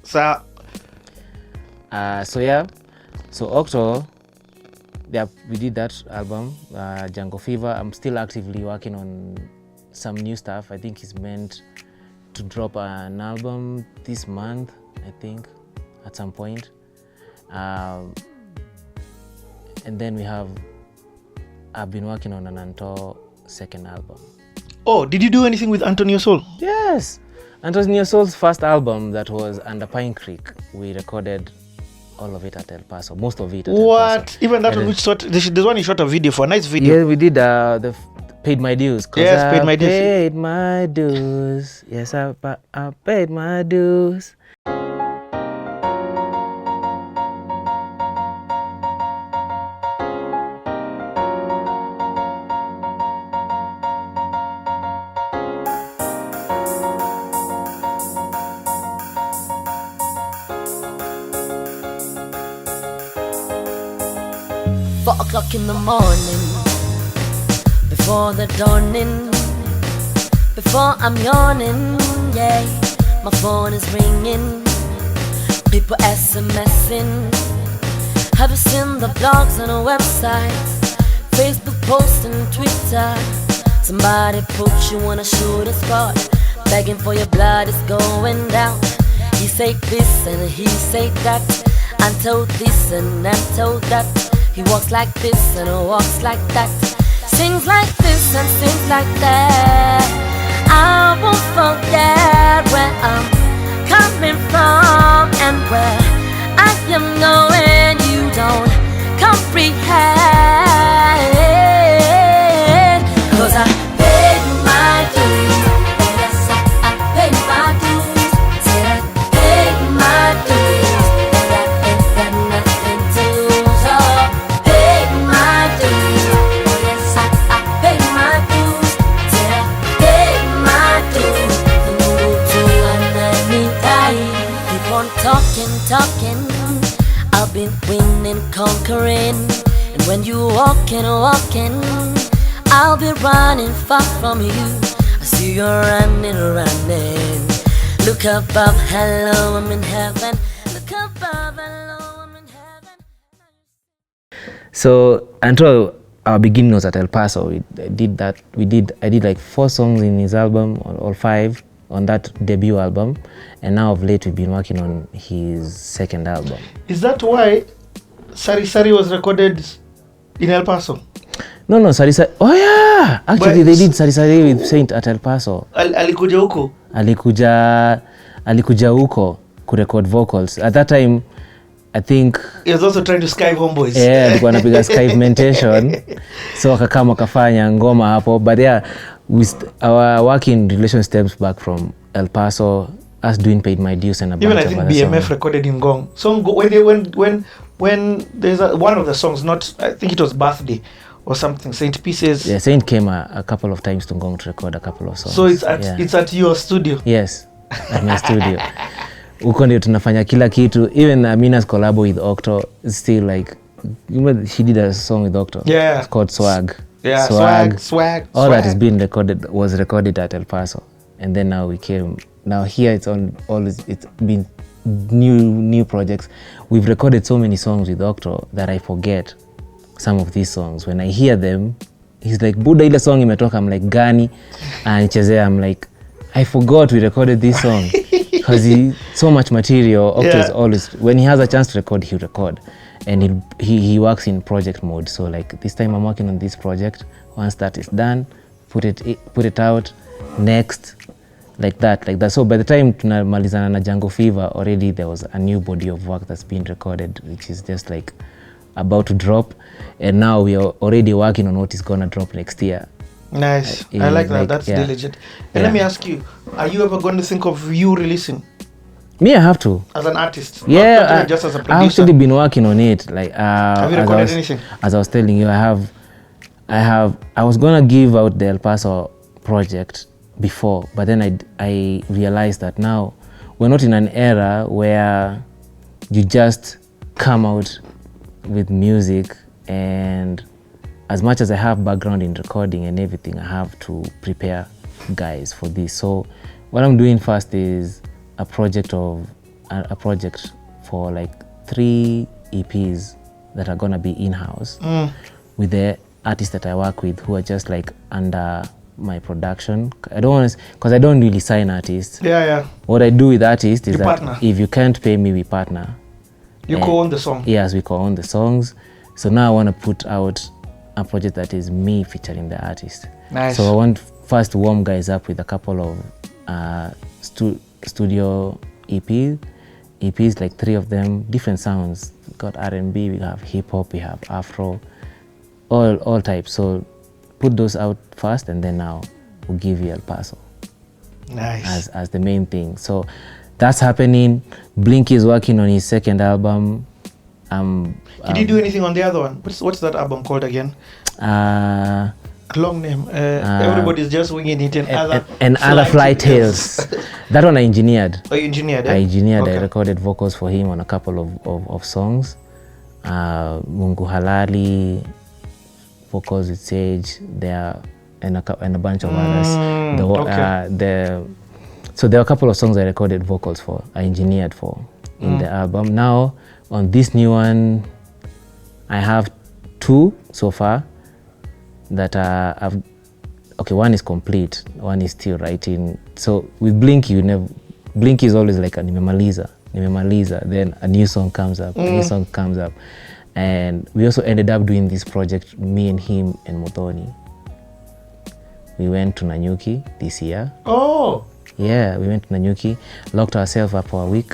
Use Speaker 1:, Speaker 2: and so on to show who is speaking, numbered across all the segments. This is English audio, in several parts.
Speaker 1: So
Speaker 2: So Octo, we did that album, Jungle Fever. I'm still actively working on some new stuff. I think he's meant to drop an album this month, I think, at some point. And then I've been working on an Anto second album.
Speaker 1: Oh, did you do anything with Antonio Soul?
Speaker 2: Yes. Antonio Soul's first album, that was Under Pine Creek, we recorded all of it at El Paso, most of it at El Paso.
Speaker 1: Even that one, which sort? This one you shot a video for, a nice video.
Speaker 2: Yeah, we did the Paid My Dues.
Speaker 1: Yes, Paid My Dues.
Speaker 2: Paid my dues. Yes, I paid my dues.
Speaker 3: Four o'clock in the morning, before the dawning, before I'm yawning, yeah, my phone is ringing, people SMSing. Have you seen the blogs and the websites, Facebook posts and Twitter? Somebody put you on a shooting spot, begging for your blood is going down. He say this and he say that, I'm told this and I'm told that. He walks like this and walks like that, sings like this and sings like that. I won't forget where I'm coming from and where I am going. You don't comprehend, 'cause I paid my dues. Yes, I paid my dues. Said I paid my dues, and I ain't got nothing to lose. Paid my dues. Yes, I paid my dues. Said I paid my dues. Keep on talking. I've been winning, conquering, and when you walking, I'll be running far from you. I see you running. Look above, hello, I'm in heaven. Look above, hello, I'm in heaven.
Speaker 2: So until our beginning was at El Paso, I did like 4 songs in his album, or 5 on that debut album, and now of late we've been working on his second album.
Speaker 1: Is that why Sari Sari was recorded in El Paso?
Speaker 2: No, Sari Sari. Oh yeah, actually they did Sari Sari with Saint at El Paso.
Speaker 1: Alikuja huko?
Speaker 2: Alikuja huko kurecord vocals. At that time, I think
Speaker 1: he was also trying to Skype homeboys.
Speaker 2: Yeah, alikuwa anapiga Skype mentation. So akakama kafanya ngoma hapo. But yeah, our working relation stems back from El Paso, us doing Paid My Dues and a bunch
Speaker 1: Even
Speaker 2: of
Speaker 1: I think
Speaker 2: other
Speaker 1: BMF
Speaker 2: songs.
Speaker 1: recorded in Gong. When there's one of the songs, not, I think it was Birthday or something, Saint Pieces.
Speaker 2: Yeah, Saint came a couple of times to Ngong to record a couple of songs.
Speaker 1: So it's at your studio?
Speaker 2: Yes, at my studio. Huko ndio tunafanya kila kitu. Even Amina's collab with Octo is still like, she did a song with Octo.
Speaker 1: Yeah.
Speaker 2: It's called Swag.
Speaker 1: Yeah, swag.
Speaker 2: All that is being was recorded at El Paso. And then now here it's been new projects. We've recorded so many songs with Octo that I forget some of these songs. When I hear them, he's like, Buddha, ile song imetoka. I'm like, gani? And I'm like, I forgot we recorded this song. Because so much material. Octo is always, when he has a chance to record, he'll record. And he works in project mode. So like this time I'm working on this project. Once that is done, put it out. Next, like that. So by the time tunamalizana na Jungle Fever, already there was a new body of work that's been recorded, which is just like about to drop. And now we are already working on what is gonna drop next year.
Speaker 1: Nice. I like that. That's diligent. And let me ask you, are you ever going to think of you releasing?
Speaker 2: Me, I have to.
Speaker 1: As an artist?
Speaker 2: Yeah,
Speaker 1: not just as a producer?
Speaker 2: I've actually been working on it. Like,
Speaker 1: have you recorded anything?
Speaker 2: As I was telling you, I was gonna give out the El Paso project before, but then I realized that now we're not in an era where you just come out with music, and as much as I have background in recording and everything, I have to prepare guys for this. So what I'm doing first is a project of a project for like 3 EPs that are gonna be in-house with the artists that I work with who are just like under my production. I don't want to, because I don't really sign artists.
Speaker 1: Yeah.
Speaker 2: What I do with artists is
Speaker 1: you
Speaker 2: that
Speaker 1: partner.
Speaker 2: If you can't pay me, we partner.
Speaker 1: You co-own the song.
Speaker 2: Yes, we co-own the songs. So now I want to put out a project that is me featuring the artist.
Speaker 1: Nice.
Speaker 2: So I want first to warm guys up with a couple of studio EPs, like 3 of them, different sounds. We got R&B, we have hip hop, we have Afro, all types. So put those out first, and then now we'll give you El Paso.
Speaker 1: Nice.
Speaker 2: As the main thing. So that's happening. Blinky is working on his 2nd album.
Speaker 1: Did you do anything on the other one? What's that album called again? Long name. Everybody's just winging it.
Speaker 2: And other fly tales. That one I engineered.
Speaker 1: Oh, you engineered?
Speaker 2: I engineered.
Speaker 1: Okay.
Speaker 2: I recorded vocals for him on a couple of songs. Mungu Halali, vocals with Sage, there, and a bunch of others. So there are a couple of songs I recorded vocals for, I engineered for in the album. Now on this new one, I have 2 so far that one is complete, one is still writing. So with Blinky, Blinky is always like a nimemaliza, then a new song comes up, and we also ended up doing this project, me and him and Muthoni. We went to Nanyuki this year.
Speaker 1: Oh!
Speaker 2: Yeah, we went to Nanyuki, locked ourselves up for a week,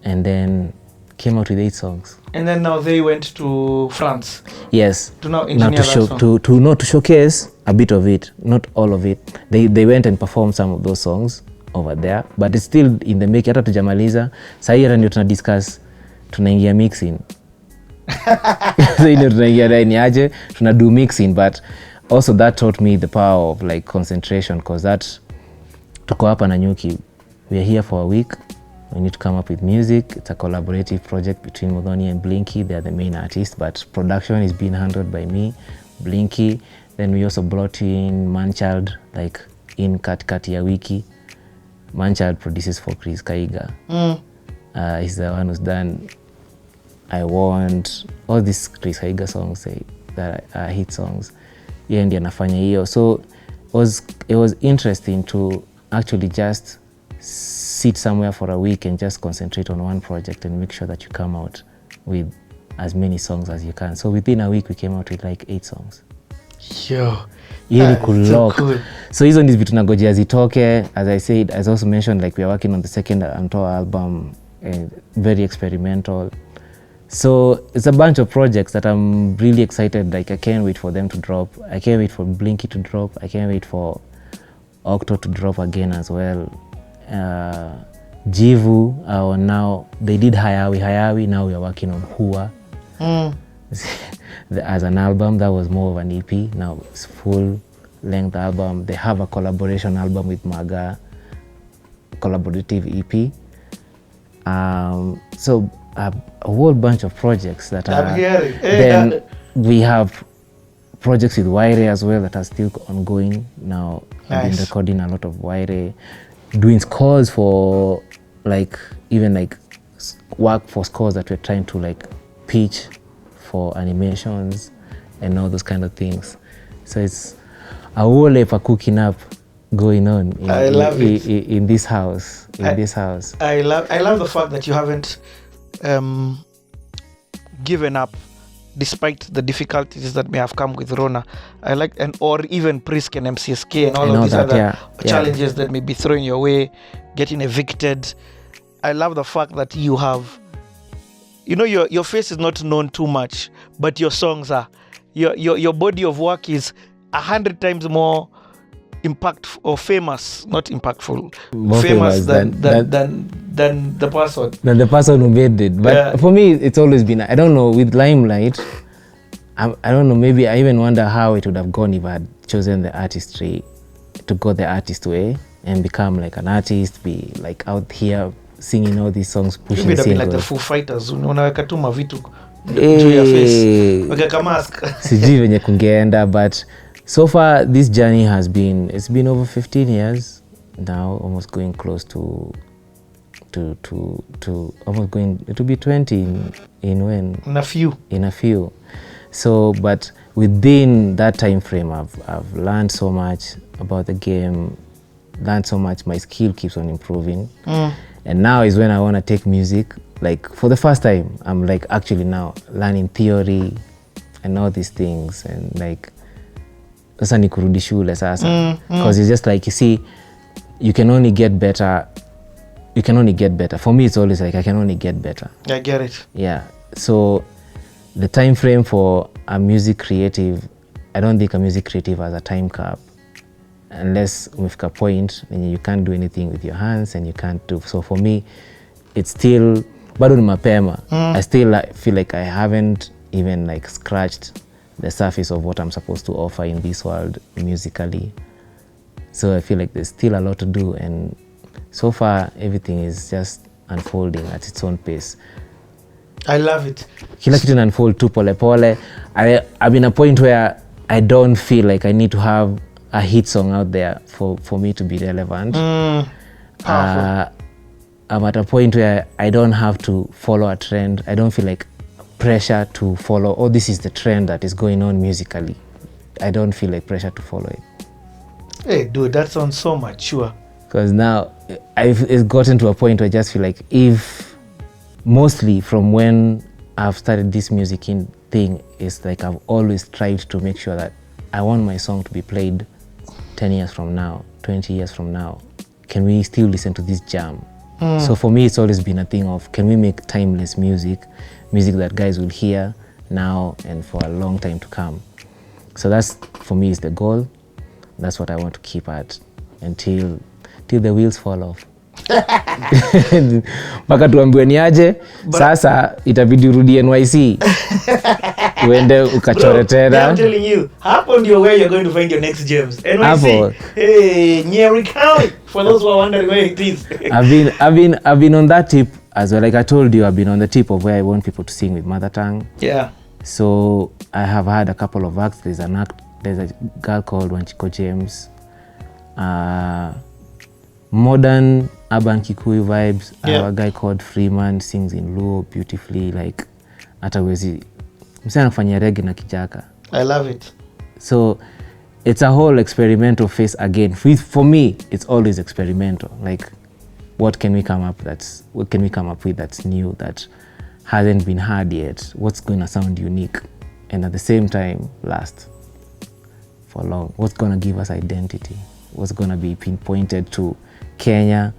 Speaker 2: and then came out with 8 songs.
Speaker 1: And then now they went to France.
Speaker 2: Yes.
Speaker 1: To now engineer
Speaker 2: to showcase a bit of it, not all of it. They went and performed some of those songs over there, but it's still in the make. Hata tujamaliza. Sasa hata ndio tunadiscuss, tunaingia mixing. So ndio tunaingia ndani aje, tunadu mixing, but also that taught me the power of like concentration, because that tuko hapa Nanyuki, we are here for a week. We need to come up with music. It's a collaborative project between Muthoni and Blinky. They are the main artists, but production is being handled by me, Blinky. Then we also brought in Manchild, like in katikati ya wiki. Manchild produces for Chris Kaiga. He's the one who's done I Want, all these Chris Kaiga songs that are hit songs. Yeye ndiye anafanya hiyo. So it was interesting to actually just sit somewhere for a week and just concentrate on one project and make sure that you come out with as many songs as you can. So within a week we came out with like 8 songs.
Speaker 1: Yo,
Speaker 2: really cool. So hizo ndizo vitu nagojea zitoke. As I said, as also mentioned, like we are working on the 2nd Antoa album, very experimental. So it's a bunch of projects that I'm really excited. Like I can't wait for them to drop. I can't wait for Blinky to drop. I can't wait for Octo to drop again as well. Jivu, now they did Hayawi, now we are working on Hua. As an album, that was more of an EP. Now it's full length album. They have a collaboration album with Maga, collaborative EP. So a whole bunch of projects that are then we have projects with Waire as well that are still ongoing now. Nice. I've been recording a lot of Waire, doing scores for like even like work for scores that we're trying to like pitch for animations and all those kind of things. So it's a whole heap of cooking up going on in this house. I
Speaker 1: love the fact that you haven't given up despite the difficulties that may have come with Rona. Or even Prisk and MCSK and all of these other challenges that may be thrown your way, getting evicted. I love the fact that you have, your face is not known too much, but your songs are. Your body of work is 100 times more famous, not impactful, more famous than the person.
Speaker 2: Than the person who made it. But for me, it's always been, I don't know, with Limelight, I don't know, maybe I even wonder how it would have gone if I had chosen the artistry to go the artist way and become like an artist, be like out here singing all these songs, pushing singles.
Speaker 1: Maybe like the Foo Fighters, unaweka tu mavitu juu ya face, weka mask.
Speaker 2: Sijui venye kungeenda, but so far this journey it's been over 15 years now, almost going close to to almost going, it will be 20 in a few. So, but within that time frame, I've learned so much about the game, learned so much. My skill keeps on improving, and now is when I want to take music. Like for the first time, I'm like actually now learning theory and all these things, and like sasa ni kurudi shule sasa, because it's just like, you see, you can only get better. For me, it's always like I can only get better.
Speaker 1: I get it.
Speaker 2: Yeah. So the time frame for a music creative, I don't think a music creative has a time cap, unless with a point and you can't do anything with your hands and you can't do. So for me, it's still bado ni mapema. I still feel like I haven't even like scratched the surface of what I'm supposed to offer in this world musically. So I feel like there's still a lot to do, and so far everything is just unfolding at its own pace.
Speaker 1: I love it.
Speaker 2: Kila kitu unfold tu pole pole. I'm in a point where I don't feel like I need to have a hit song out there for me to be relevant.
Speaker 1: Powerful.
Speaker 2: I'm at a point where I don't have to follow a trend. I don't feel like pressure to follow, oh, this is the trend that is going on musically. I don't feel like pressure to follow it.
Speaker 1: Hey, dude, that sounds so mature.
Speaker 2: Because now it's gotten to a point where I just feel like, if mostly from when I've started this music thing, it's like I've always tried to make sure that I want my song to be played 10 years from now, 20 years from now. Can we still listen to this jam? So for me, it's always been a thing of, can we make timeless music that guys will hear now and for a long time to come? So that's, for me, is the goal. That's what I want to keep at until the wheels fall off. Mpaka tuambiwe ni aje, sasa itabidi urudi NYC. Uende ukachore tena.
Speaker 1: I'm telling you, hapo ndio where you're going to find your next gems. NYC. Hey, Nyeri County. For those who are wondering where it is.
Speaker 2: I've been on that tip as well. Like I told you, I've been on the tip of where I want people to sing with mother tongue.
Speaker 1: Yeah.
Speaker 2: So I have had a couple of acts. There's a girl called Wanchiko James. Modern urban Kikuyu vibes. I have a guy called Freeman, sings in Luo beautifully, like hata wezi msana kufanya reggae na kijaka.
Speaker 1: I love it.
Speaker 2: So it's a whole experimental phase again. For me, it's always experimental. Like, what can we come up with that's new, that hasn't been heard yet? What's going to sound unique and at the same time last for long? What's going to give us identity? What's going to be pinpointed to Kenya,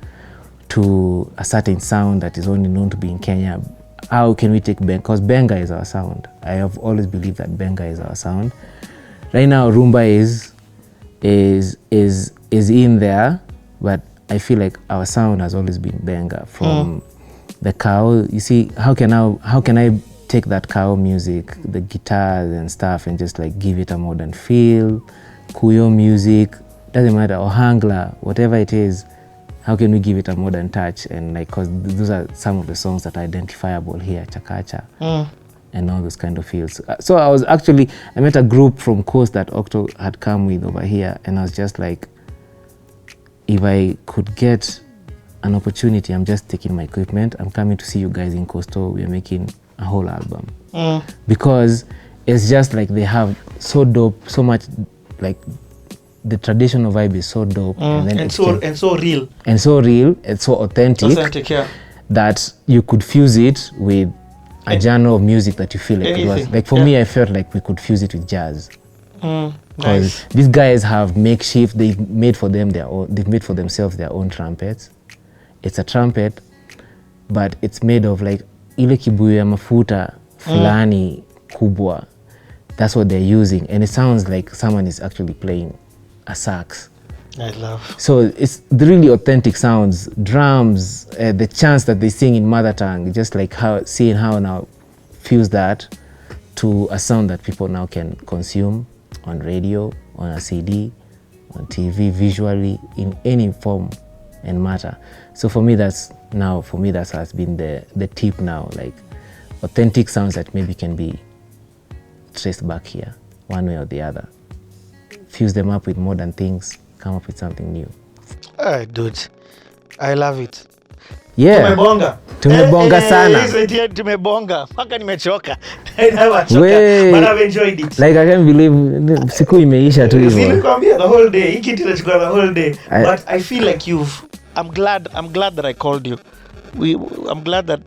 Speaker 2: to a certain sound that is only known to be in Kenya? How can we take Benga? Because Benga is our sound. I have always believed that Benga is our sound. Right now, Rumba is in there, but I feel like our sound has always been Benga from the cow. You see, how can I take that cow music, the guitars and stuff, and just like give it a modern feel? Kuyo music, doesn't matter, or Hangla, whatever it is. How can we give it a modern touch? And like, cause those are some of the songs that are identifiable here, Chakacha, and all those kind of feels. So I met a group from Coast that Octo had come with over here, and I was just like, if I could get an opportunity, I'm just taking my equipment, I'm coming to see you guys in Coastal, we're making a whole album. Because it's just like they have so dope, so much, like, the traditional vibe is so dope, and then so real, and so authentic, yeah, that you could fuse it with a genre of music that you feel like anything. It was like, for me, I felt like we could fuse it with jazz, because these guys have makeshift. They've made for themselves their own trumpets. It's a trumpet, but it's made of like ile kibuyu ya mafuta fulani kubwa. That's what they're using, and it sounds like someone is actually playing a sax.
Speaker 1: I love. So
Speaker 2: it's the really authentic sounds, drums, the chants that they sing in mother tongue, just like seeing how now fuse that to a sound that people now can consume on radio, on a CD, on TV, visually, in any form and matter. So for me, that has been the tip now, like authentic sounds that maybe can be traced back here, one way or the other. Fuse them up with modern things, come up with something new.
Speaker 1: Dude, I love it.
Speaker 2: Yeah. Tumebonga sana.
Speaker 1: Tumebonga. Mpaka nimechoka. I never choka. But I've enjoyed it.
Speaker 2: Like I can't believe siku imeisha tu hivyo.
Speaker 1: Nilikwambia the whole day. Hiki tunachukua the whole day. But I feel like I'm glad that I called you. I'm glad that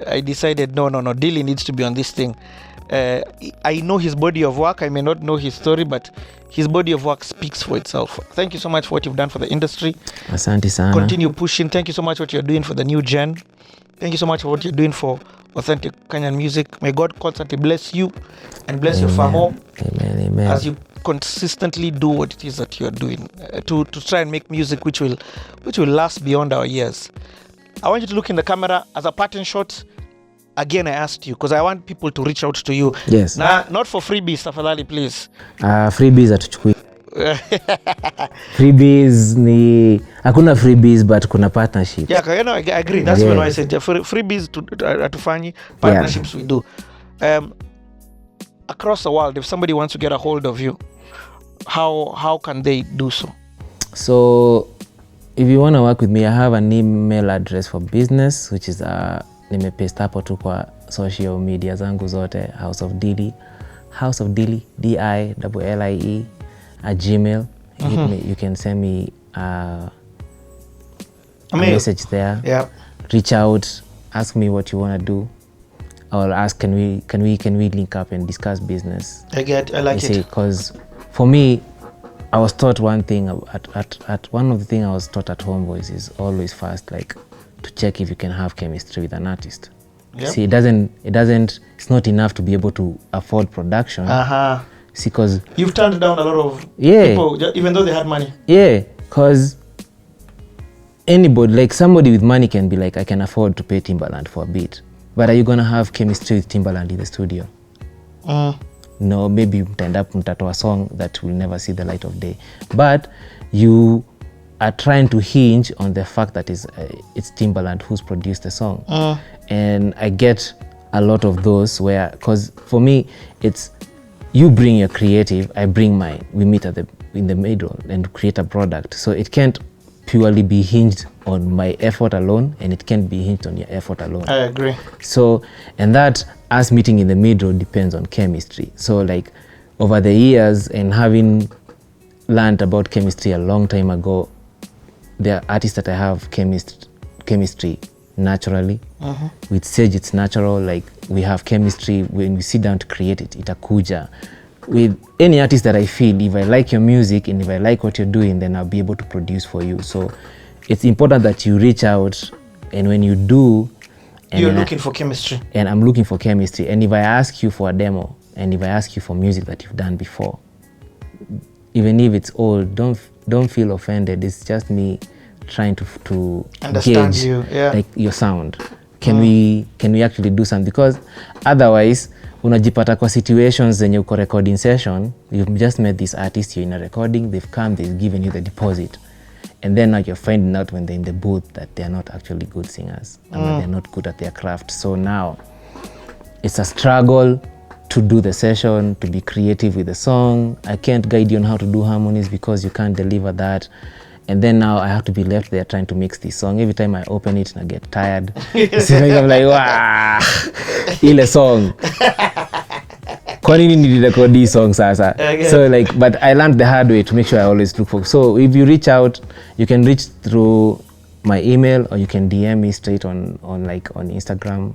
Speaker 1: I decided no, Dillie needs to be on this thing. I know his body of work. I may not know his story, but his body of work speaks for itself. Thank you so much for what you've done for the industry.
Speaker 2: Asante sana.
Speaker 1: Continue pushing. Thank you so much for what you're doing for the new gen. Thank you so much for what you're doing for authentic Kenyan music. May God constantly bless you and bless your family.
Speaker 2: Amen.
Speaker 1: As you consistently do what it is that you're doing to try and make music which will last beyond our years. I want you to look in the camera as a pattern shot. Again, I asked you because I want people to reach out to you.
Speaker 2: Yes.
Speaker 1: Not for freebies, tafadhali, please.
Speaker 2: Freebies hatuchukui. Freebies ni hakuna freebies but kuna partnership.
Speaker 1: Yeah, I agree. That's when I said freebies hatufanyi, partnerships we do. Across the world, if somebody wants to get a hold of you, how can they do so?
Speaker 2: So if you want to work with me, I have an email address for business which is nimepaste hapo tu kwa social media zangu zote, House of Dillie DILLIE @gmail. You can send me a message there.
Speaker 1: Yeah.
Speaker 2: Reach out, ask me what you want to do. I'll ask can we link up and discuss business.
Speaker 1: I like it.
Speaker 2: Because for me, I was taught one thing one of the things I was taught at Homeboys is always first like to check if you can have chemistry with an artist.
Speaker 1: Yep.
Speaker 2: See, it's not enough to be able to afford production. See, because
Speaker 1: you've turned down a lot of people even though they had money.
Speaker 2: Yeah, because anybody, like somebody with money can be like, I can afford to pay Timbaland for a beat. But are you going to have chemistry with Timbaland in the studio? No, maybe mtatoa song that will never see the light of day. But you are trying to hinge on the fact that it's Timbaland who's produced the song. And I get a lot of those where, because for me, it's you bring your creative, I bring mine. We meet in the middle and create a product. So it can't purely be hinged on my effort alone, and it can't be hinged on your effort alone.
Speaker 1: I agree.
Speaker 2: So, and that us meeting in the middle depends on chemistry. So like over the years and having learned about chemistry a long time ago, there are artists that I have chemistry naturally. With Sage, it's natural. Like we have chemistry when we sit down to create it. Itakuja. With any artist that I feel, if I like your music and if I like what you're doing, then I'll be able to produce for you. So it's important that you reach out, and when you do, and
Speaker 1: you're looking for chemistry.
Speaker 2: And I'm looking for chemistry. And if I ask you for a demo, and if I ask you for music that you've done before, even if it's old, don't feel offended. It's just me trying to
Speaker 1: understand
Speaker 2: gauge
Speaker 1: you,
Speaker 2: like your sound. Can we actually do something? Because otherwise unajipata kwa situations zenye uko recording session, you've just met this artist, you're in a recording, they've come, they've given you the deposit, and then now you're finding out when they're in the booth that they're not actually good singers, and they're not good at their craft. So now it's a struggle to do the session, to be creative with the song. I can't guide you on how to do harmonies because you can't deliver that. And then now I have to be left there trying to mix this song. Every time I open it, I get tired. So I'm like, wow, ile song. Kwa nini nilirecord this song sasa? So like, but I learned the hard way to make sure I always look for. So if you reach out, you can reach through my email, or you can DM me straight on Instagram,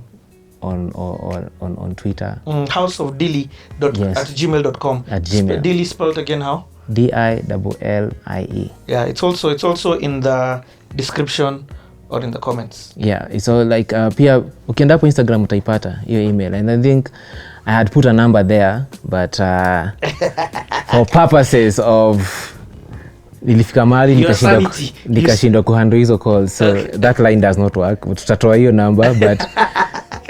Speaker 2: on Twitter.
Speaker 1: Houseofdillie at gmail.com.
Speaker 2: At Gmail.
Speaker 1: Dillie spelled again how?
Speaker 2: DILLIE.
Speaker 1: Yeah, it's also in the description or in the comments.
Speaker 2: Yeah, it's all like pia ukienda hapo Instagram utaipata hiyo email, and I think I had put a number there, but for purposes of nilifika mahali nikashindwa kuhandle hizo calls, so that line does not work, but tutatoa hiyo number. But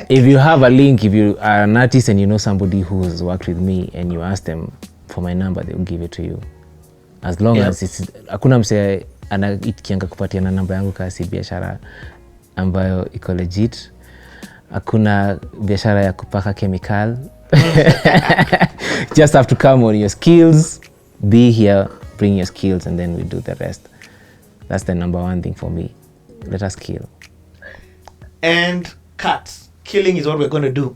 Speaker 2: if you have a link, if you are an artist and you know somebody who's worked with me and you ask them for my number, they will give it to you, as long as it's hakuna mse anakianga kupatia na namba yangu kasi biashara ambayo iko legit. Hakuna biashara ya kupaka chemical. Just have to come on your skills, be here, bring your skills, and then we do the rest. That's the number one thing for me. Let us kill.
Speaker 1: and cut. Killing is what we're going to do.